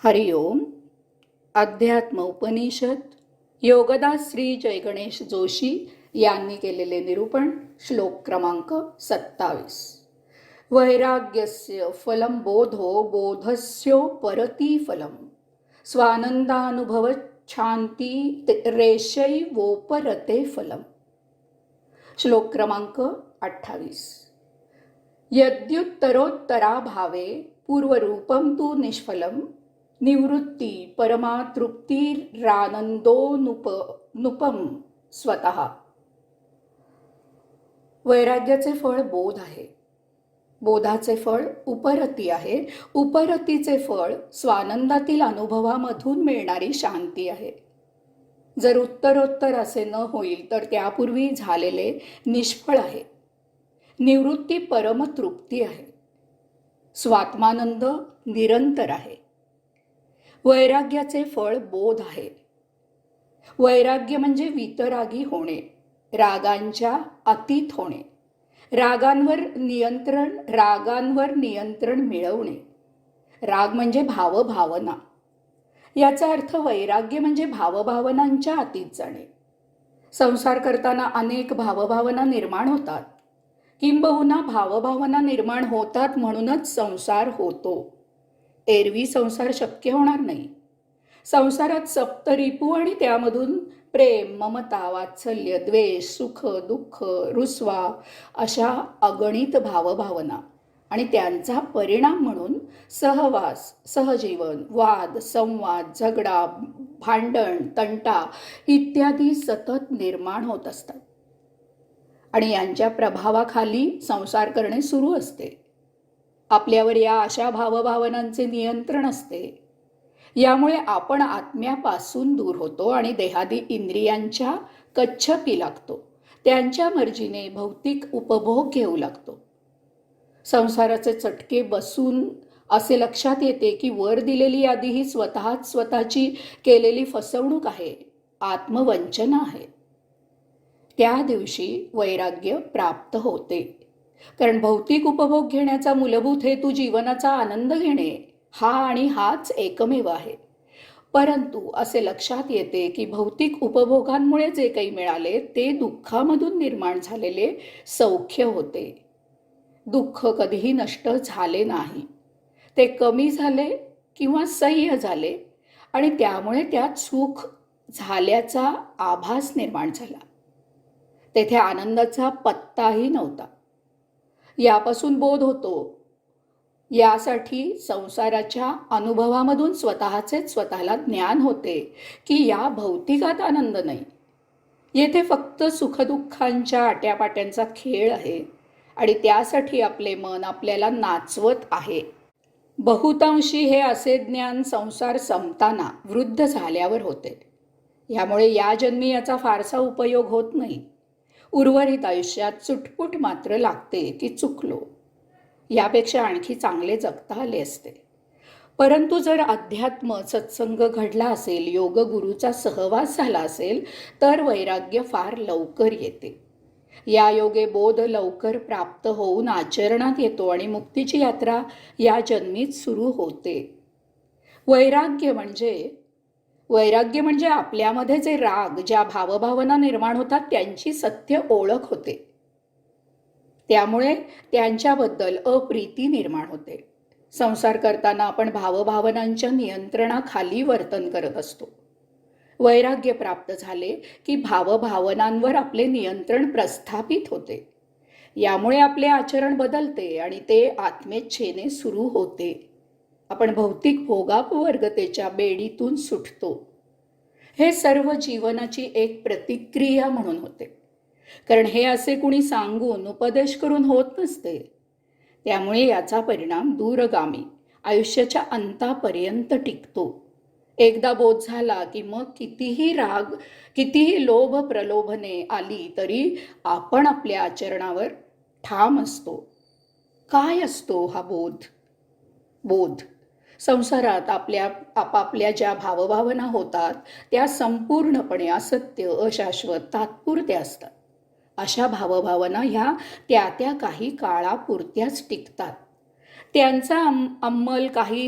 हरिओम. अध्यात्म उपनिषद योगदास श्री जय गणेश जोशी यांनी केलेले निरूपण. श्लोक क्रमांक 27. वैराग्यस्य फलं बोधो बोधस्योपरती फलं स्वानंदानुभव शांती रेषैवोपरते फलम. श्लोक क्रमांक 28. यद्युत्तरोत्तराभावे पूर्वरूपं तु निष्फलं निवृत्ती परमातृप्तिरानंदोनुपम स्वतः. वैराग्याचे फळ बोध आहे. बोधाचे फळ उपरती आहे. उपरतीचे फळ स्वानंदातील अनुभवामधून मिळणारी शांती आहे. जर उत्तरोत्तर असे न होईल तर त्यापूर्वी झालेले निष्फळ आहे. निवृत्ती परमतृप्ती आहे. स्वात्मानंद निरंतर आहे. वैराग्याचे फळ बोध आहे. वैराग्य म्हणजे वितरागी होणे, रागांच्या अतीत होणे, रागांवर नियंत्रण मिळवणे. राग म्हणजे भावभावना. याचा अर्थ वैराग्य म्हणजे भावभावनांच्या अतीत जाणे. संसार करताना अनेक भावभावना निर्माण होतात. किंबहुना भावभावना निर्माण होतात म्हणूनच संसार होतो. एरवी संसार शक्य होणार नाही. संसारात सप्तरिपू आणि त्यामधून प्रेम, ममता, वात्सल्य, द्वेष, सुख, दुःख, रुसवा अशा अगणित भावभावना आणि त्यांचा परिणाम म्हणून सहवास, सहजीवन, वाद, संवाद, झगडा, भांडण, तंटा इत्यादी सतत निर्माण होत असतात. आणि यांच्या प्रभावाखाली संसार करणे सुरू असते. आपल्यावर या अशा भावभावनांचे नियंत्रण असते. यामुळे आपण आत्म्यापासून दूर होतो आणि देहादी इंद्रियांच्या कच्छपी लागतो. त्यांच्या मर्जीने भौतिक उपभोग घेऊ लागतो. संसाराचे चटके बसून असे लक्षात येते की वर दिलेली यादी ही स्वतःची केलेली फसवणूक आहे, आत्मवंचना आहे. त्या दिवशी वैराग्य प्राप्त होते. कारण भौतिक उपभोग घेण्याचा मूलभूत हेतू जीवनाचा आनंद घेणे हा आणि हाच एकमेव आहे. परंतु असे लक्षात येते की भौतिक उपभोगांमुळे जे काही मिळाले ते दुःखामधून निर्माण झालेले सौख्य होते. दुःख कधीही नष्ट झाले नाही. ते कमी झाले किंवा सह्य झाले आणि त्यामुळे त्यात सुख झाल्याचा आभास निर्माण झाला. तेथे आनंदाचा पत्ताही नव्हता. यापासून बोध होतो. यासाठी संसाराच्या अनुभवामधून स्वतःला ज्ञान होते की या भौतिकात आनंद नाही. येथे फक्त सुखदुःखांच्या आट्यापाट्यांचा खेळ आहे आणि त्यासाठी आपले मन आपल्याला नाचवत आहे. बहुतांशी हे असे ज्ञान संसार संपताना वृद्ध झाल्यावर होते. यामुळे या जन्मी याचा फारसा उपयोग होत नाही. उर्वरित आयुष्यात चुटपुट मात्र लागते की चुकलो, यापेक्षा आणखी चांगले जगता आले असते. परंतु जर अध्यात्म सत्संग घडला असेल, योग गुरुचा सहवास झाला असेल तर वैराग्य फार लवकर येते. या योगे बोध लवकर प्राप्त होऊन आचरणात येतो आणि मुक्तीची यात्रा या जन्मीच सुरू होते. वैराग्य म्हणजे आपल्यामध्ये जे राग, ज्या भावभावना निर्माण होतात त्यांची सत्य ओळख होते. त्यामुळे त्यांच्याबद्दल अप्रीती निर्माण होते. संसार करताना आपण भावभावनांच्या नियंत्रणाखाली वर्तन करत असतो. वैराग्य प्राप्त झाले की भावभावनांवर आपले नियंत्रण प्रस्थापित होते. यामुळे आपले आचरण बदलते आणि ते आत्मेच्छेने सुरू होते. आपण भौतिक भोगापवर्गतेच्या बेडीतून सुटतो. हे सर्व जीवनाची एक प्रतिक्रिया म्हणून होते. कारण हे असे कुणी सांगून उपदेश करून होत नसते. त्यामुळे याचा परिणाम दूरगामी आयुष्याच्या अंतापर्यंत टिकतो. एकदा बोध झाला की मग कितीही राग, कितीही लोभ प्रलोभने आली तरी आपण आपल्या आचरणावर ठाम असतो. काय असतो हा बोध? संसारात आपापल्या ज्या भावभावना होतात त्या संपूर्णपणे असत्य, अशाश्वत, तात्पुरत्या असतात. अशा भावभावना ह्या त्या काही काळापुरत्याच टिकतात. त्यांचा अंमल काही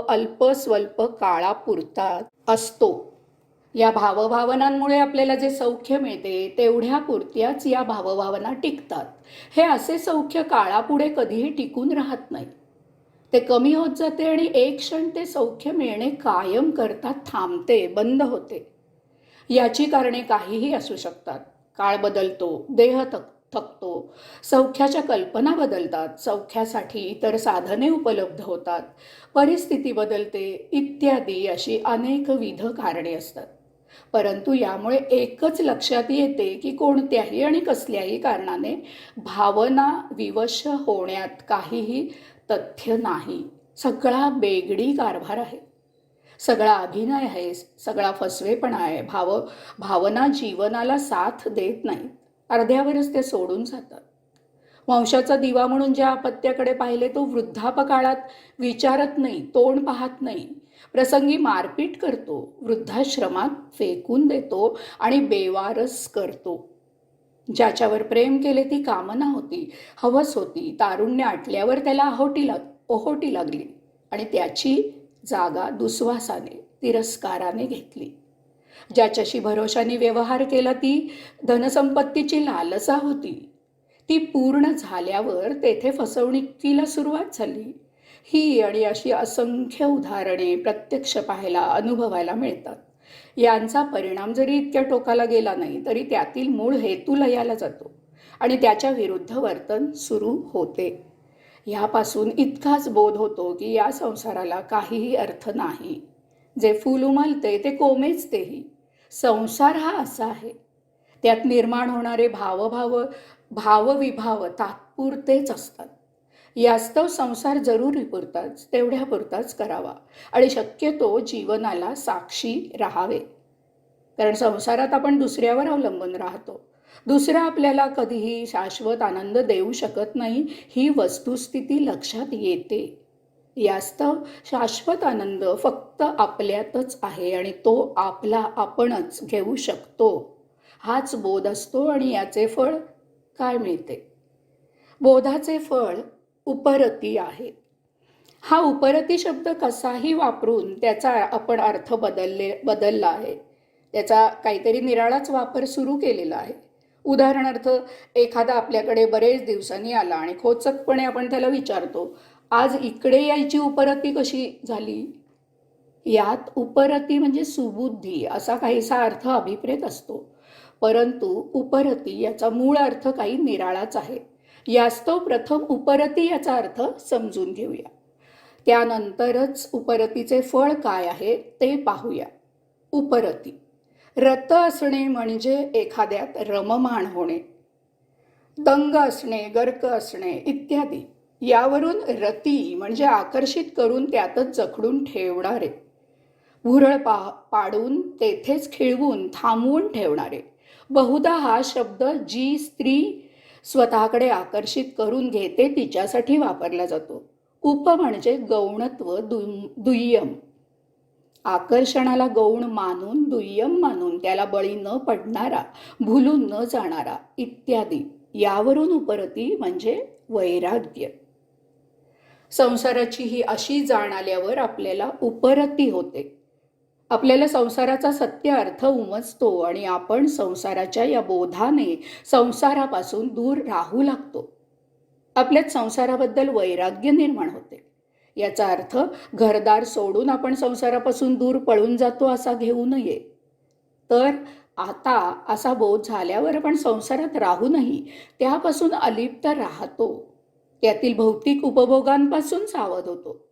अल्प स्वल्प काळापुरता असतो. या भावभावनांमुळे आपल्याला जे सौख्य मिळते तेवढ्यापुरत्याच या भावभावना टिकतात. हे असे सौख्य काळापुढे कधीही टिकून राहत नाही. ते कमी होत जाते आणि एक क्षण ते सौख्य मिळणे कायम करता थांबते, बंद होते. याची कारणे काहीही असू शकतात. काळ बदलतो, देह थकतो, सौख्याच्या कल्पना बदलतात, सौख्यासाठी इतर साधने उपलब्ध होतात, परिस्थिती बदलते इत्यादी अशी अनेकविध कारणे असतात. परंतु यामुळे एकच लक्षात येते की कोणत्याही आणि कसल्याही कारणाने भावना विवश होण्यात काहीही तथ्य नाही. सगळा बेगडी कारभार आहे, सगळा अभिनय आहे, सगळा फसवेपणा आहे. भावना जीवनाला साथ देत नाहीत, अर्ध्यावरच ते सोडून जातात. वंशाचा दिवा म्हणून ज्या अपत्याकडे पाहिले तो वृद्धापकाळात विचारत नाही, तोंड पाहत नाही, प्रसंगी मारपीट करतो, वृद्धाश्रमात फेकून देतो आणि बेवारस करतो. ज्याच्यावर प्रेम केले ती कामना होती, हवस होती, तारुण्य आटल्यावर त्याला ओहोटी लागली आणि त्याची जागा दुस्वासाने, तिरस्काराने घेतली. ज्याच्याशी भरोशाने व्यवहार केला ती धनसंपत्तीची लालसा होती. ती पूर्ण झाल्यावर तेथे फसवणुकीला सुरुवात झाली. ही आणि अशी असंख्य उदाहरणे प्रत्यक्ष पाहायला, अनुभवायला मिळतात. यांचा परिणाम जरी इतक्या टोकाला गेला नाही तरी त्यातील मूळ हेतू लयाला जातो आणि त्याच्या विरुद्ध वर्तन सुरू होते. ह्यापासून इतकाच बोध होतो की या संसाराला काहीही अर्थ नाही. जे फूल उमलते ते कोमेजतेही. संसार हा असा आहे. त्यात निर्माण होणारे भावविभाव तात्पुरतेच असतात. यास्तव संसार जरुरीपुरताच, तेवढ्यापुरताच करावा आणि शक्यतो जीवनाला साक्षी राहावे. कारण संसारात आपण दुसऱ्यावर अवलंबून राहतो. दुसरा आपल्याला कधीही शाश्वत आनंद देऊ शकत नाही, ही वस्तुस्थिती लक्षात येते. यास्तव शाश्वत आनंद फक्त आपल्यातच आहे आणि तो आपला आपणच घेऊ शकतो. हाच बोध असतो आणि याचे फळ काय मिळते? बोधाचे फळ उपरती आहे. हा उपरती शब्द कसाही वापरून त्याचा आपण अर्थ बदलला आहे. त्याचा काहीतरी निराळाच वापर सुरू केलेला आहे. उदाहरणार्थ, एखादा आपल्याकडे बरेच दिवसांनी आला आणि खोचकपणे आपण त्याला विचारतो, आज इकडे यायची उपरती कशी झाली? यात उपरती म्हणजे सुबुद्धी असा काहीसा अर्थ अभिप्रेत असतो. परंतु उपरती याचा मूळ अर्थ काही निराळाच आहे. यास्तव प्रथम उपरती याचा अर्थ समजून घेऊया. त्यानंतरच उपरतीचे फळ काय आहे ते पाहूया. उपरती रत असणे म्हणजे एखाद्यात रममाण होणे, दंग असणे, गर्क असणे इत्यादी. यावरून रती म्हणजे आकर्षित करून त्यातच जखडून ठेवणारे, भुरळ पाडून तेथेच खिळवून थांबवून ठेवणारे. बहुधा हा शब्द जी स्त्री स्वतःकडे आकर्षित करून घेते तिच्यासाठी वापरला जातो. उप म्हणजे गौणत्व, दुय्यम. आकर्षणाला गौण मानून, दुय्यम मानून त्याला बळी न पडणारा, भुलून न जाणारा इत्यादी. यावरून उपरती म्हणजे वैराग्य. संसाराची ही अशी जाण आल्यावर आपल्याला उपरती होते. आपल्याला संसाराचा सत्य अर्थ उमजतो आणि आपण संसाराच्या या बोधाने संसारापासून दूर राहू लागतो. आपल्यात संसाराबद्दल वैराग्य निर्माण होते. याचा अर्थ घरदार सोडून आपण संसारापासून दूर पळून जातो असा घेऊ नये. तर आता असा बोध झाल्यावर आपण संसारात राहूनही त्यापासून अलिप्त राहतो. त्यातील भौतिक उपभोगांपासून सावध होतो.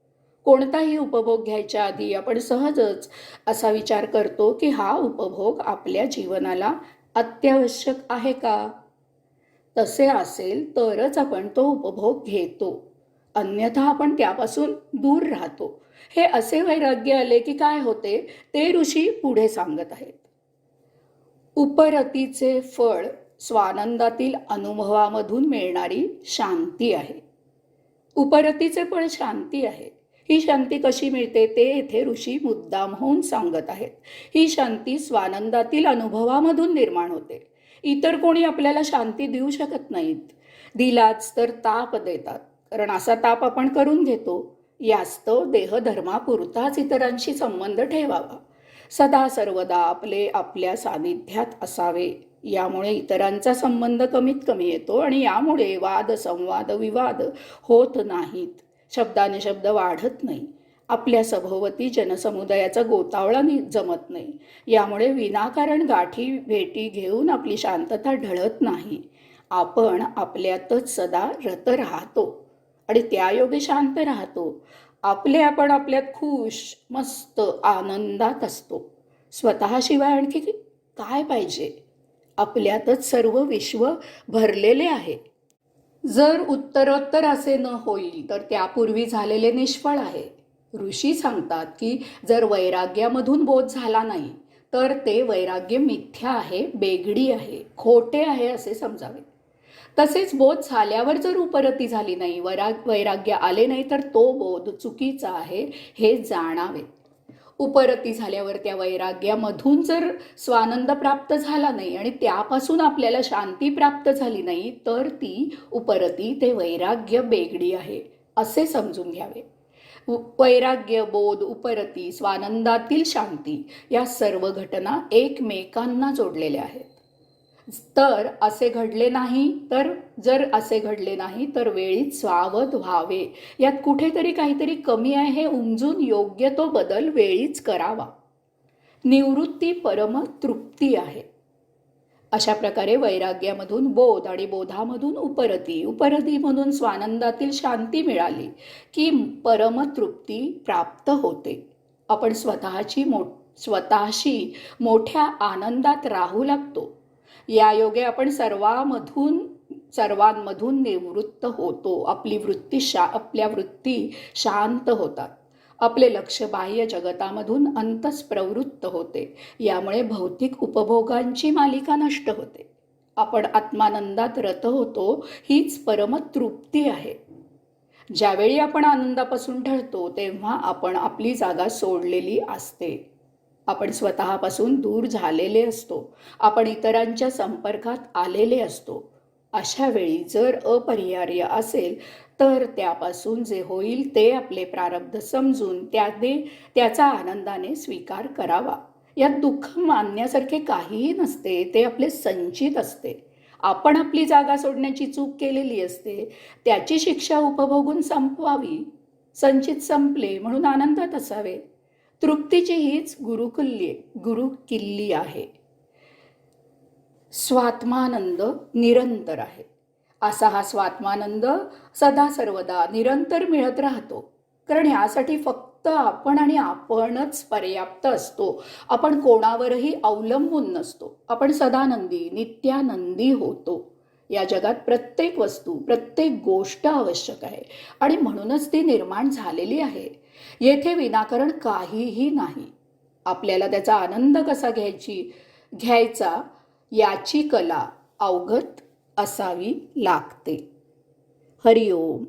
कोणताही उपभोग घ्यायच्या आधी आपण सहजच असा विचार करतो की हा उपभोग आपल्या जीवनाला अत्यावश्यक आहे का? तसे असेल तरच आपण तो उपभोग घेतो, अन्यथा आपण त्यापासून दूर राहतो. हे असे वैराग्य आले की काय होते ते ऋषी पुढे सांगत आहेत. उपरतीचे फळ स्वानंदातील अनुभवामधून मिळणारी शांती आहे. उपरतीचे फळ शांती आहे. ही शांती कशी मिळते ते येथे ऋषी मुद्दामहून सांगत आहेत. ही शांती स्वानंदातील अनुभवामधून निर्माण होते. इतर कोणी आपल्याला शांती देऊ शकत नाहीत. दिलाच तर ताप देतात. कारण असा ताप आपण करून घेतो. यास्तव देहधर्मापुरताच इतरांशी संबंध ठेवावा. सदा सर्वदा आपले आपल्या सानिध्यात असावे. यामुळे इतरांचा संबंध कमीत कमी येतो आणि यामुळे वाद संवाद विवाद होत नाहीत. शब्दाने शब्द वाढत नाही. आपल्या सभोवती जनसमुदायाचा गोतावळा जमत नाही. यामुळे विनाकारण गाठी भेटी घेऊन आपली शांतता ढळत नाही. आपण आपल्यातच सदा रत राहतो आणि त्यायोगे शांत राहतो. आपण आपल्यात खुश मस्त आनंदात असतो. स्वतःशिवाय आणखी काय पाहिजे? आपल्यातच सर्व विश्व भरलेले आहे. जर उत्तरोत्तर असे न होईल तर त्यापूर्वी झालेले निष्फळ आहे. ऋषी सांगतात की जर वैराग्यामधून बोध झाला नाही तर ते वैराग्य मिथ्या आहे, बेगडी आहे, खोटे आहे असे समजावे. तसेच बोध झाल्यावर जर उपरती झाली नाही, वैराग्य आले नाही तर तो बोध चुकीचा आहे हे जाणावे. उपरती झाल्यावर त्या वैराग्यामधून जर स्वानंद प्राप्त झाला नाही आणि त्यापासून आपल्याला शांती प्राप्त झाली नाही तर ती उपरती ते वैराग्य बेगडी आहे असे समजून घ्यावे. वैराग्य, बोध, उपरती, स्वानंदातील शांती या सर्व घटना एकमेकांना जोडलेल्या आहेत. जर असे घडले नाही तर वेळीच सावध व्हावे. यात कुठेतरी काहीतरी कमी आहे हे उमजून योग्य तो बदल वेळीच करावा. निवृत्ती परम तृप्ती आहे. अशा प्रकारे वैराग्यामधून बोध आणि बोधामधून उपरतीमधून स्वानंदातील शांती मिळाली की परमतृप्ती प्राप्त होते. आपण स्वतःशी मोठ्या आनंदात राहू लागतो. या योगे आपण सर्वांमधून निवृत्त होतो. आपल्या वृत्ती शांत होतात. आपले लक्ष बाह्य जगतामधून अंतस प्रवृत्त होते. यामुळे भौतिक उपभोगांची मालिका नष्ट होते. आपण आत्मानंदात रत होतो. हीच परमतृप्ती आहे. ज्यावेळी आपण आनंदापासून ढळतो तेव्हा आपण आपली जागा सोडलेली असते. आपण स्वतःपासून दूर झालेले असतो. आपण इतरांच्या संपर्कात आलेले असतो. अशा वेळी जर अपरिहार्य असेल तर त्यापासून जे होईल ते आपले प्रारब्ध समजून त्याचा आनंदाने स्वीकार करावा. यात दुःख मानण्यासारखे काहीही नसते. ते आपले संचित असते. आपण आपली जागा सोडण्याची चूक केलेली असते. त्याची शिक्षा उपभोगून संपवावी. संचित संपले म्हणून आनंदात असावे. तृप्तीची हीच गुरुकिल्ली आहे. स्वात्मानंद निरंतर आहे. असा हा स्वात्मानंद सदा सर्वदा निरंतर मिळत राहतो. कारण यासाठी फक्त आपण आणि आपणच पर्याप्त असतो. आपण कोणावरही अवलंबून नसतो. आपण सदानंदी नित्यानंदी होतो. या जगात प्रत्येक वस्तू प्रत्येक गोष्ट आवश्यक आहे आणि म्हणूनच ती निर्माण झालेली आहे. येथे विनाकारण काहीही नाही. आपल्याला त्याचा आनंद कसा घ्यायचा याची कला अवगत असावी लागते. हरिओम.